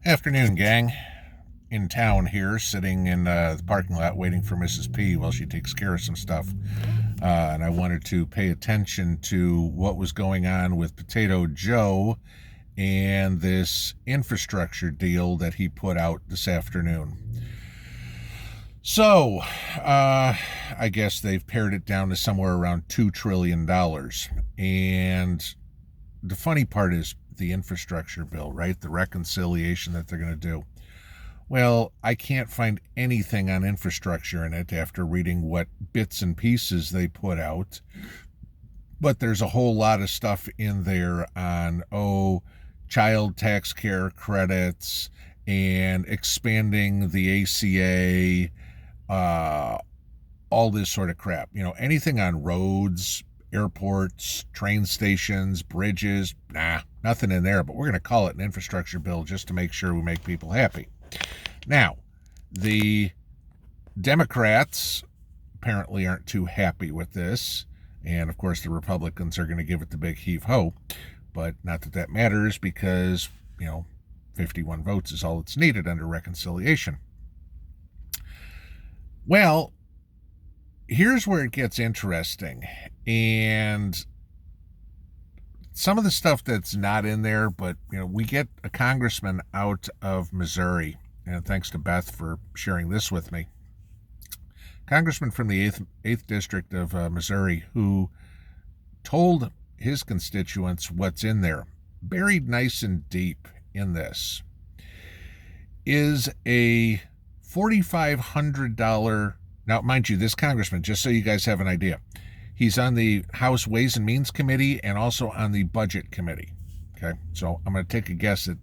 Afternoon, gang. In town here, sitting in the parking lot waiting for Mrs. P while she takes care of some stuff. And I wanted to pay attention to what was going on with Potato Joe and this infrastructure deal that he put out this afternoon. So, I guess they've pared it down to somewhere around $2 trillion. And the funny part is the infrastructure bill, right? The reconciliation that they're going to do. Well, I can't find anything on infrastructure in it after reading what bits and pieces they put out. But there's a whole lot of stuff in there on, child tax care credits and expanding the ACA, all this sort of crap. Anything on roads, airports, train stations, bridges, nothing in there. But we're going to call it an infrastructure bill just to make sure we make people happy. Now, the Democrats apparently aren't too happy with this. And, of course, the Republicans are going to give it the big heave-ho. But not that that matters because, 51 votes is all that's needed under reconciliation. Well, here's where it gets interesting. And some of the stuff that's not in there, but, we get a congressman out of Missouri. And thanks to Beth for sharing this with me. Congressman from the 8th District of Missouri who told his constituents what's in there, buried nice and deep in this, is a $4,500. Now, mind you, this congressman, just so you guys have an idea, he's on the House Ways and Means Committee and also on the Budget Committee. Okay, so I'm going to take a guess that,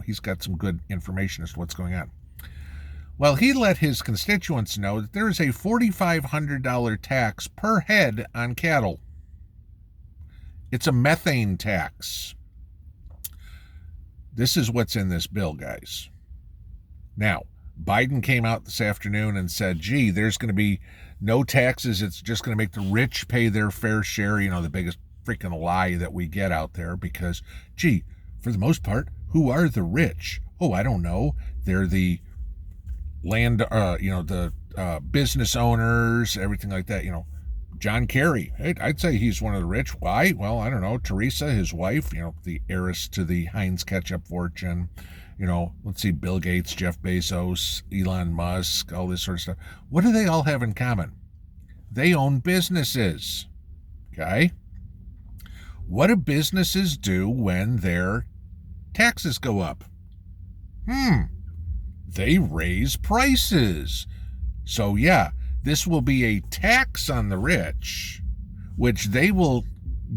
he's got some good information as to what's going on. Well, he let his constituents know that there is a $4,500 tax per head on cattle. It's a methane tax. This is what's in this bill, guys. Now, Biden came out this afternoon and said, gee, there's going to be no taxes. It's just going to make the rich pay their fair share. The biggest freaking lie that we get out there because, gee, for the most part, who are the rich? Oh, I don't know. They're the land, the business owners, everything like that. John Kerry, I'd say he's one of the rich. Why? Well, I don't know. Teresa, his wife, the heiress to the Heinz ketchup fortune. Let's see, Bill Gates, Jeff Bezos, Elon Musk, all this sort of stuff. What do they all have in common? They own businesses. Okay? What do businesses do when their taxes go up? They raise prices. So, yeah, this will be a tax on the rich, which they will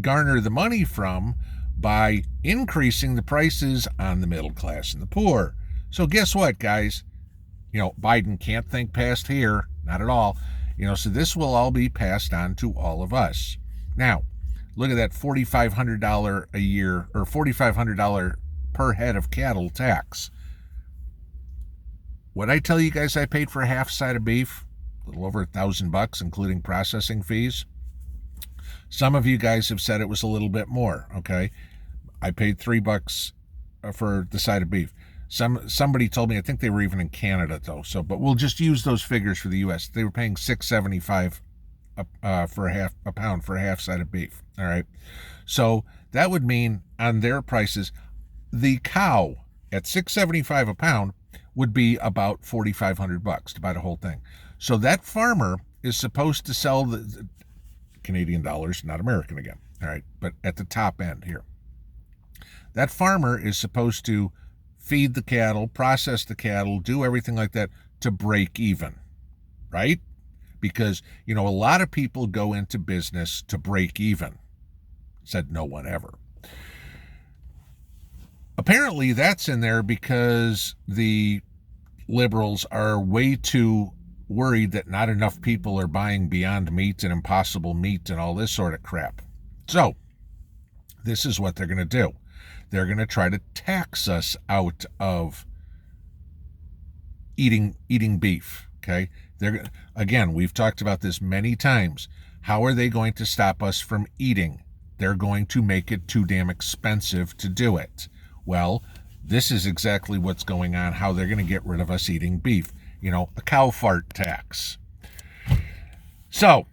garner the money from by increasing the prices on the middle class and the poor. So guess what, guys? Biden can't think past here. Not at all. So this will all be passed on to all of us. Now, look at that $4,500 a year or $4,500 per head of cattle tax. What I tell you guys I paid for a half side of beef? A little over $1,000, including processing fees. Some of you guys have said it was a little bit more. Okay, I paid $3 for the side of beef. Somebody told me, I think they were even in Canada though. But we'll just use those figures for the U.S. They were paying $6.75 for a pound for a half side of beef. All right, so that would mean on their prices, the cow at $6.75 a pound would be about $4,500 to buy the whole thing. So that farmer is supposed to sell the Canadian dollars, not American again. All right, but at the top end here. That farmer is supposed to feed the cattle, process the cattle, do everything like that to break even, right? Because, a lot of people go into business to break even. Said no one ever. Apparently that's in there because the liberals are way too worried that not enough people are buying Beyond Meat and Impossible Meat and all this sort of crap. So, this is what they're going to do. They're going to try to tax us out of eating beef, okay? Again, we've talked about this many times. How are they going to stop us from eating? They're going to make it too damn expensive to do it. Well, This is exactly what's going on, how they're going to get rid of us eating beef. A cow fart tax. So,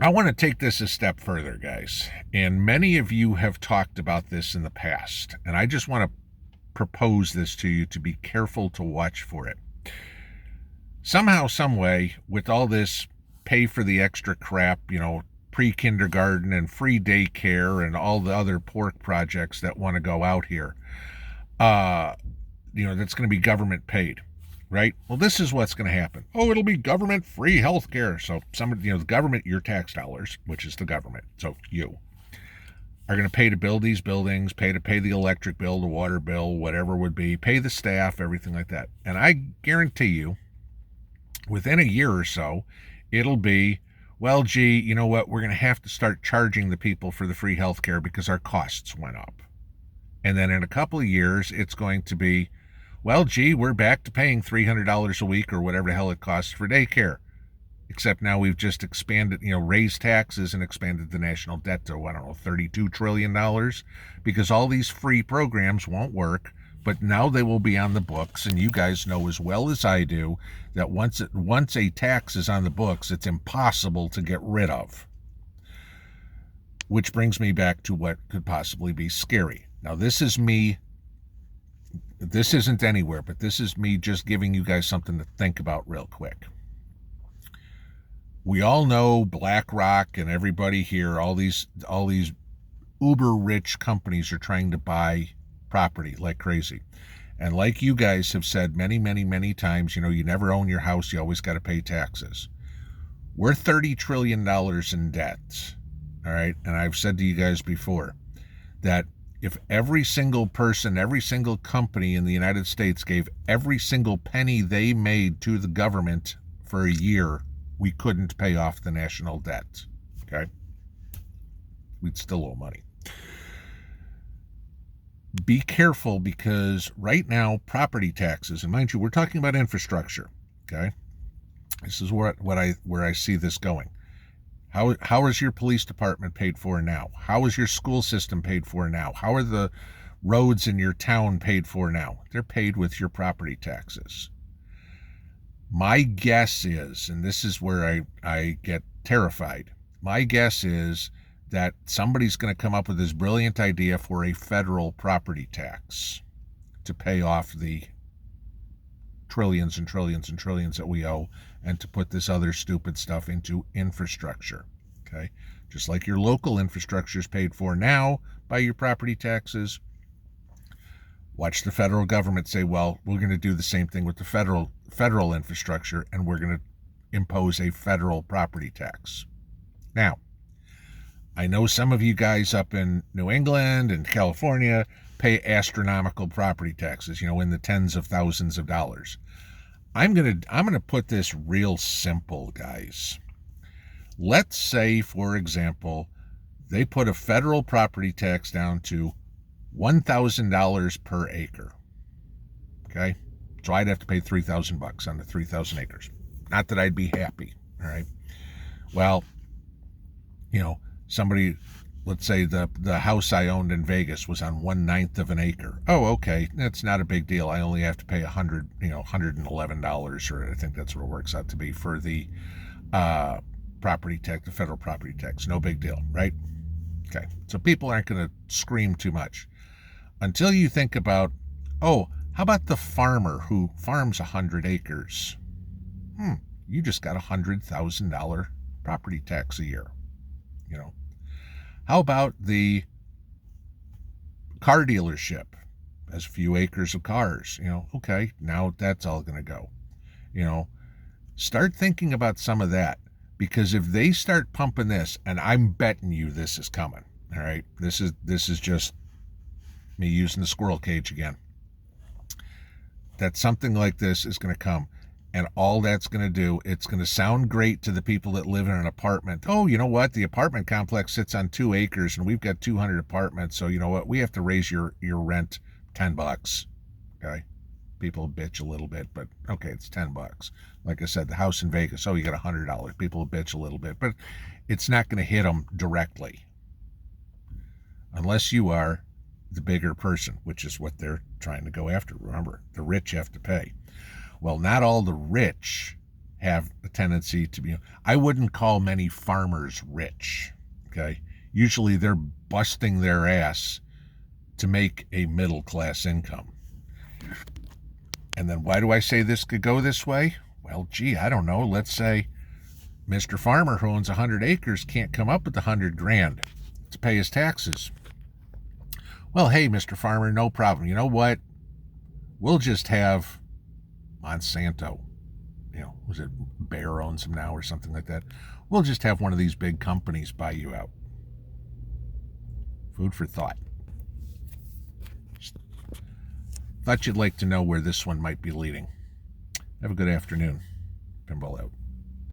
I want to take this a step further, guys. And many of you have talked about this in the past. And I just want to propose this to you to be careful to watch for it. Somehow, some way, with all this pay for the extra crap, pre-kindergarten and free daycare and all the other pork projects that want to go out here, that's going to be government paid, right? Well, this is what's going to happen. Oh, it'll be government free health care. So the government, your tax dollars, which is the government, so you are going to pay to build these buildings, pay to pay the electric bill, the water bill, whatever it would be, pay the staff, everything like that. And I guarantee you, within a year or so, it'll be, well, gee, you know what? We're going to have to start charging the people for the free health care because our costs went up. And then in a couple of years, it's going to be, well, gee, we're back to paying $300 a week or whatever the hell it costs for daycare. Except now we've just expanded, raised taxes and expanded the national debt to, $32 trillion, because all these free programs won't work. But now they will be on the books, and you guys know as well as I do that once a tax is on the books, it's impossible to get rid of. Which brings me back to what could possibly be scary. Now, this is me. This isn't anywhere, but this is me just giving you guys something to think about real quick. We all know BlackRock and everybody here, all these uber rich companies are trying to buy property like crazy. And like you guys have said many, many, many times, you never own your house. You always got to pay taxes. We're $30 trillion in debt. All right. And I've said to you guys before that if every single person, every single company in the United States gave every single penny they made to the government for a year, we couldn't pay off the national debt. Okay. We'd still owe money. Be careful, because right now property taxes, and mind you, we're talking about infrastructure, okay? This is where I see this going. How is your police department paid for now? How is your school system paid for now? How are the roads in your town paid for now? They're paid with your property taxes. My guess is, and this is where I get terrified, my guess is that somebody's going to come up with this brilliant idea for a federal property tax to pay off the trillions and trillions and trillions that we owe, and to put this other stupid stuff into infrastructure. Okay? Just like your local infrastructure is paid for now by your property taxes. Watch the federal government say, well, we're going to do the same thing with the federal infrastructure, and we're going to impose a federal property tax. Now, I know some of you guys up in New England and California pay astronomical property taxes, in the tens of thousands of dollars. I'm gonna put this real simple, guys. Let's say, for example, they put a federal property tax down to $1,000 per acre. Okay, so I'd have to pay $3,000 on the 3,000 acres. Not that I'd be happy. All right. Well, somebody, let's say the house I owned in Vegas was on 1/9 of an acre. Oh, okay, that's not a big deal. I only have to pay $111, or I think that's what it works out to be for the property tax, the federal property tax. No big deal, right? Okay, so people aren't going to scream too much until you think about, oh, how about the farmer who farms 100 acres? You just got $100,000 property tax a year. How about the car dealership? Has a few acres of cars. Okay, now that's all going to go. Start thinking about some of that, because if they start pumping this, and I'm betting you this is coming. All right, this is just me using the squirrel cage again. That something like this is going to come. And all that's going to do, it's going to sound great to the people that live in an apartment. Oh, you know what? The apartment complex sits on 2 acres and we've got 200 apartments. So you know what? We have to raise your rent $10. Okay. People bitch a little bit, but okay, it's $10. Like I said, the house in Vegas, oh, you got $100. People bitch a little bit, but it's not going to hit them directly. Unless you are the bigger person, which is what they're trying to go after. Remember, the rich have to pay. Well, not all the rich have a tendency to be. I wouldn't call many farmers rich, okay? Usually they're busting their ass to make a middle class income. And then why do I say this could go this way? Well, gee, I don't know. Let's say Mr. Farmer who owns 100 acres can't come up with 100 grand to pay his taxes. Well, hey, Mr. Farmer, no problem. You know what? We'll just have Monsanto, was it Bayer owns them now or something like that? We'll just have one of these big companies buy you out. Food for thought. Thought you'd like to know where this one might be leading. Have a good afternoon. Pinball out.